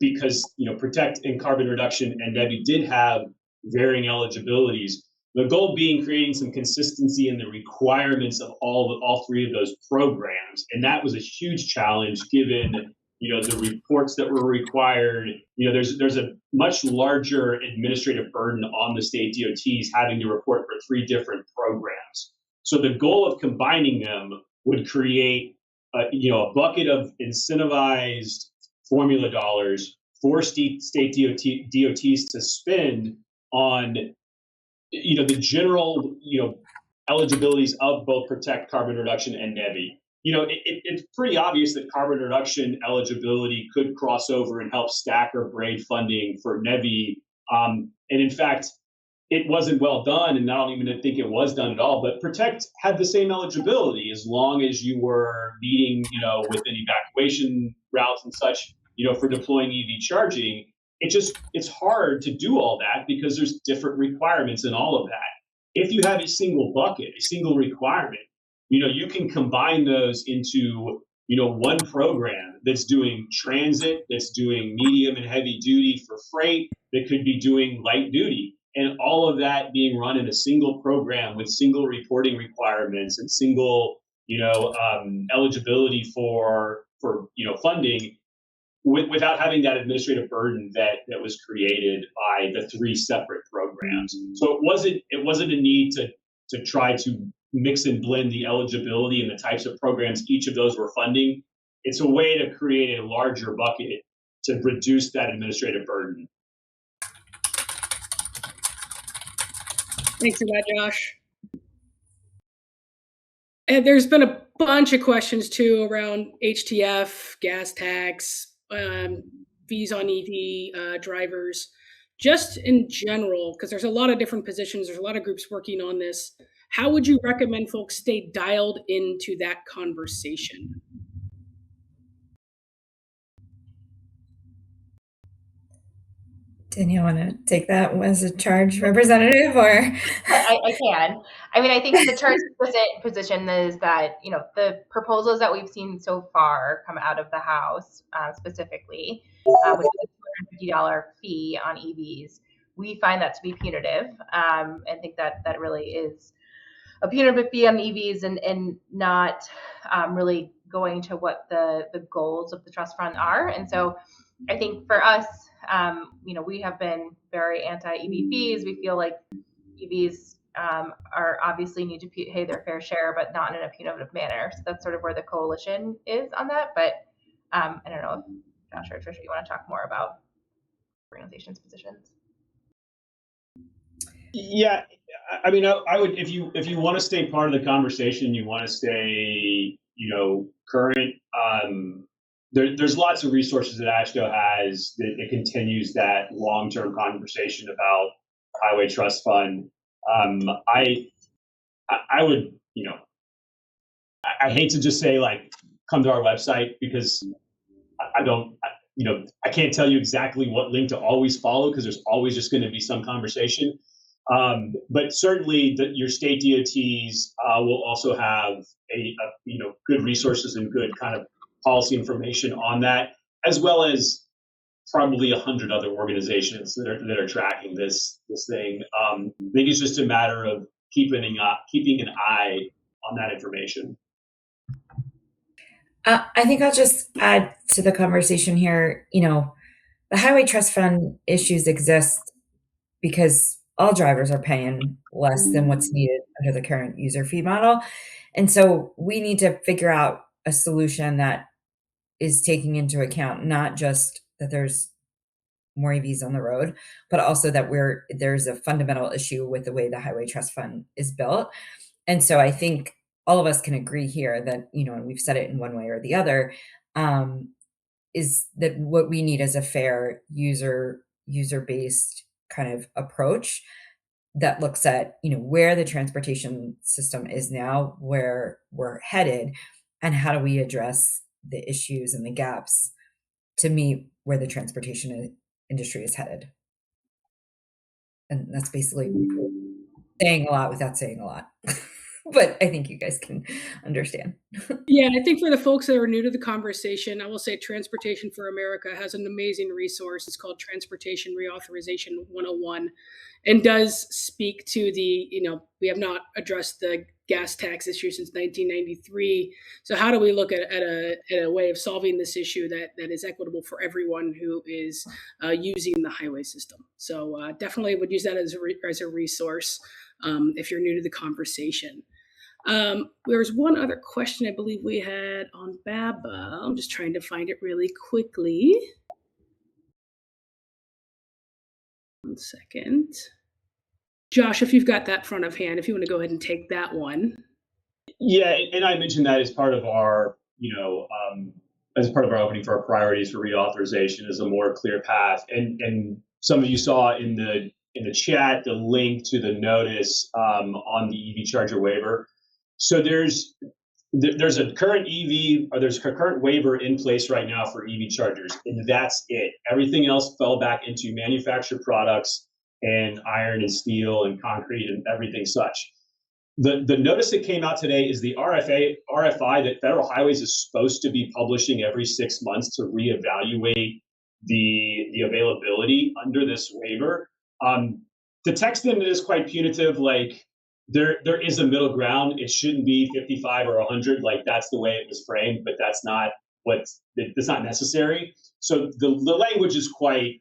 because Protect and Carbon Reduction and NEVI did have varying eligibilities. The goal being creating some consistency in the requirements of all three of those programs, and that was a huge challenge given the reports that were required. There's a much larger administrative burden on the state DOTs having to report for three different programs. So the goal of combining them would create a bucket of incentivized formula dollars for state DOTs to spend on the general eligibilities of both Protect, Carbon Reduction, and NEVI. It's pretty obvious that carbon reduction eligibility could cross over and help stack or braid funding for NEVI. And in fact, it wasn't well done, and I don't even think it was done at all. But Protect had the same eligibility as long as you were meeting, within evacuation routes and such, for deploying EV charging. It's hard to do all that because there's different requirements in all of that. If you have a single bucket, a single requirement, you can combine those into one program that's doing transit, that's doing medium and heavy duty for freight, that could be doing light duty, and all of that being run in a single program with single reporting requirements and single eligibility for funding. without having that administrative burden that was created by the three separate programs. So it wasn't a need to try to mix and blend the eligibility and the types of programs each of those were funding. It's a way to create a larger bucket to reduce that administrative burden. Thanks for that, Josh. And there's been a bunch of questions too around HTF, gas tax, fees on EV drivers, just in general, because there's a lot of different positions. There's a lot of groups working on this. How would you recommend folks stay dialed into that conversation? Didn't you want to take that as a charge representative, or? I can. I mean, I think the charge position is that, the proposals that we've seen so far come out of the House, specifically, which is a $250 fee on EVs, we find that to be punitive, and think that really is a punitive fee on EVs and not really going to what the goals of the trust fund are. And so I think for us, we have been very anti-EV fees. We feel like EVs are obviously need to pay their fair share, but not in a punitive manner. So that's sort of where the coalition is on that. But I don't know if Josh or Tricia, you want to talk more about organization's positions. Yeah, I mean, I would, if you want to stay part of the conversation, you want to stay, current. There's lots of resources that AASHTO has that continues that long-term conversation about highway trust fund. I would, I hate to just say like, come to our website, because I can't tell you exactly what link to always follow, because there's always just going to be some conversation. But certainly your state DOTs will also have good resources and good kind of policy information on that, as well as probably 100 other organizations that are tracking this thing. I think it's just a matter of keeping an eye on that information. I think I'll just add to the conversation here. The highway trust fund issues exist because all drivers are paying less than what's needed under the current user fee model. And so we need to figure out a solution that is taking into account not just that there's more EVs on the road, but also that there's a fundamental issue with the way the highway trust fund is built. And so I think all of us can agree here that, and we've said it in one way or the other, is that what we need is a fair user-based kind of approach that looks at, where the transportation system is now, where we're headed, and how do we address the issues and the gaps to meet where the transportation industry is headed. And that's basically saying a lot without saying a lot. But I think you guys can understand. Yeah, I think for the folks that are new to the conversation, I will say Transportation for America has an amazing resource. It's called Transportation Reauthorization 101, and does speak to we have not addressed the gas tax issue since 1993. So how do we look at a way of solving this issue that is equitable for everyone who is using the highway system? So definitely would use that as a resource if you're new to the conversation. There's one other question I believe we had on BABA. I'm just trying to find it really quickly. One second. Josh, if you've got that front of hand, if you want to go ahead and take that one. Yeah, and I mentioned that as part of our, as part of our opening for our priorities for reauthorization is a more clear path. And some of you saw in the chat the link to the notice on the EV charger waiver. So there's a current there's a current waiver in place right now for EV chargers, and that's it. Everything else fell back into manufactured products and iron and steel and concrete and everything such. The notice that came out today is the RFI that Federal Highways is supposed to be publishing every 6 months to reevaluate the availability under this waiver. The text in it is quite punitive, like there is a middle ground. It shouldn't be 55 or 100, like that's the way it was framed, but that's not that's not necessary. So the language is quite,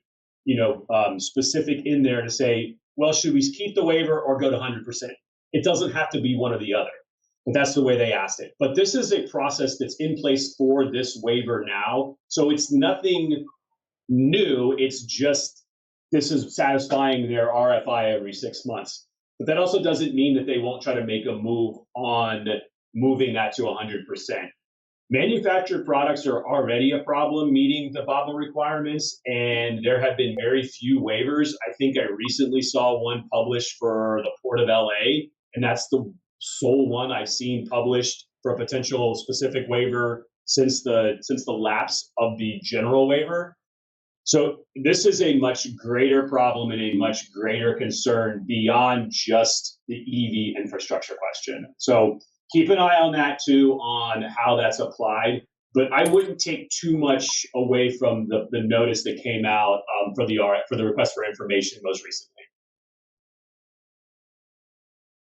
specific in there to say, well, should we keep the waiver or go to 100%? It doesn't have to be one or the other, but that's the way they asked it. But this is a process that's in place for this waiver now. So it's nothing new. It's just, this is satisfying their RFI every 6 months. But that also doesn't mean that they won't try to make a move on moving that to 100%. Manufactured products are already a problem meeting the BABA requirements, and there have been very few waivers. I think I recently saw one published for the Port of LA, and that's the sole one I've seen published for a potential specific waiver since the lapse of the general waiver. So this is a much greater problem and a much greater concern beyond just the EV infrastructure question. So keep an eye on that too, on how that's applied. But I wouldn't take too much away from the notice that came out for the request for information most recently.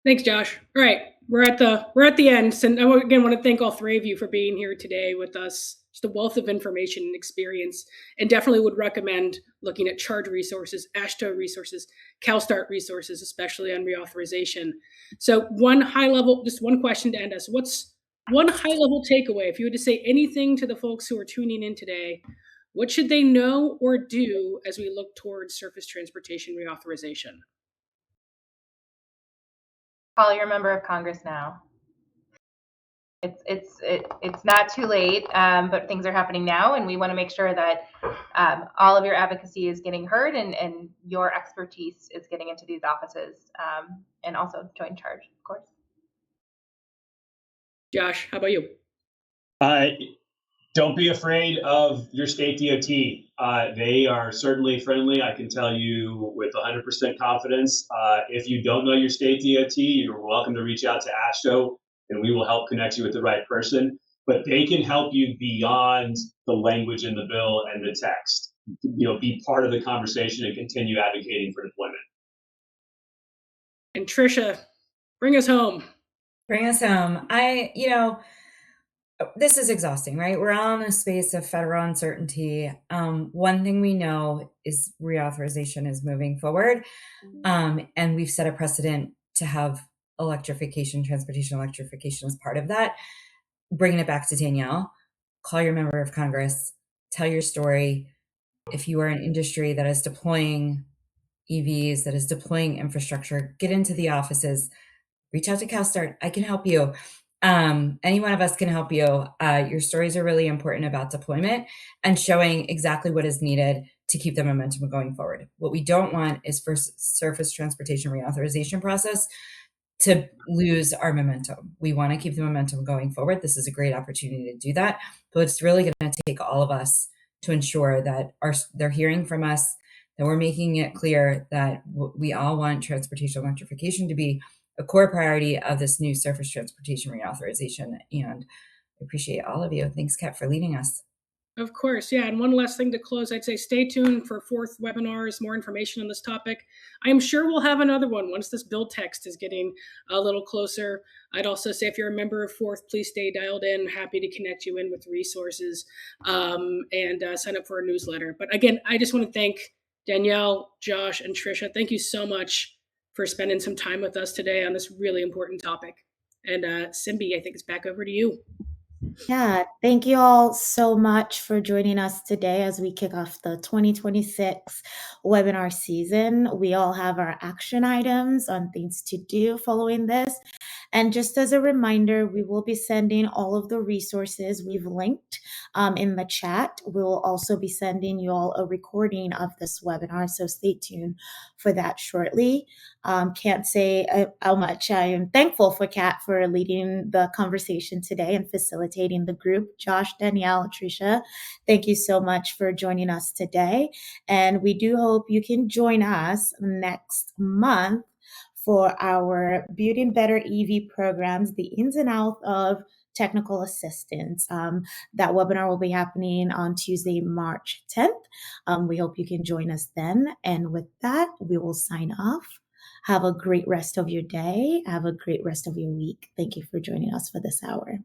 Thanks, Josh. All right, we're at the end, and I again want to thank all three of you for being here today with us. Just a wealth of information and experience, and definitely would recommend looking at Charge resources, AASHTO resources, CalSTART resources, especially on reauthorization. So just one question to end us. What's one high-level takeaway? If you had to say anything to the folks who are tuning in today, what should they know or do as we look towards surface transportation reauthorization? Call your member of Congress now. It's not too late, but things are happening now, and we want to make sure that all of your advocacy is getting heard and your expertise is getting into these offices, and also join Charge, of course. Josh, how about you? Don't be afraid of your state DOT. They are certainly friendly. I can tell you with 100% confidence. If you don't know your state DOT, you're welcome to reach out to AASHTO, and we will help connect you with the right person. But they can help you beyond the language in the bill and the text. Be part of the conversation and continue advocating for deployment. And Tricia, bring us home. Bring us home. This is exhausting, right? We're all in a space of federal uncertainty. One thing we know is reauthorization is moving forward. And we've set a precedent to have transportation electrification as part of that. Bringing it back to Danielle, call your member of Congress, tell your story. If you are an industry that is deploying EVs, that is deploying infrastructure, get into the offices, reach out to CalSTART. I can help you. Any one of us can help you. Your stories are really important about deployment and showing exactly what is needed to keep the momentum going forward. What we don't want is for surface transportation reauthorization process to lose our momentum. We want to keep the momentum going forward. This is a great opportunity to do that, but it's really going to take all of us to ensure that they're hearing from us, that we're making it clear that we all want transportation electrification to be a core priority of this new surface transportation reauthorization. And I appreciate all of you. Thanks, Kat, for leading us. Of course, yeah. And one last thing to close, I'd say stay tuned for fourth webinars, more information on this topic. I'm sure we'll have another one once this bill text is getting a little closer. I'd also say if you're a member of fourth, please stay dialed in. Happy to connect you in with resources and sign up for our newsletter. But again, I just want to thank Danielle, Josh, and Tricia. Thank you so much for spending some time with us today on this really important topic. And Simbi, I think it's back over to you. Yeah, thank you all so much for joining us today as we kick off the 2026 webinar season. We all have our action items on things to do following this. And just as a reminder, we will be sending all of the resources we've linked in the chat. We'll also be sending you all a recording of this webinar, so stay tuned for that shortly. Can't say how much I am thankful for Kat for leading the conversation today and facilitating the group. Josh, Danielle, Tricia, thank you so much for joining us today. And we do hope you can join us next month for our Building Better EV programs, the ins and outs of technical assistance. That webinar will be happening on Tuesday, March 10th. We hope you can join us then. And with that, we will sign off. Have a great rest of your day. Have a great rest of your week. Thank you for joining us for this hour.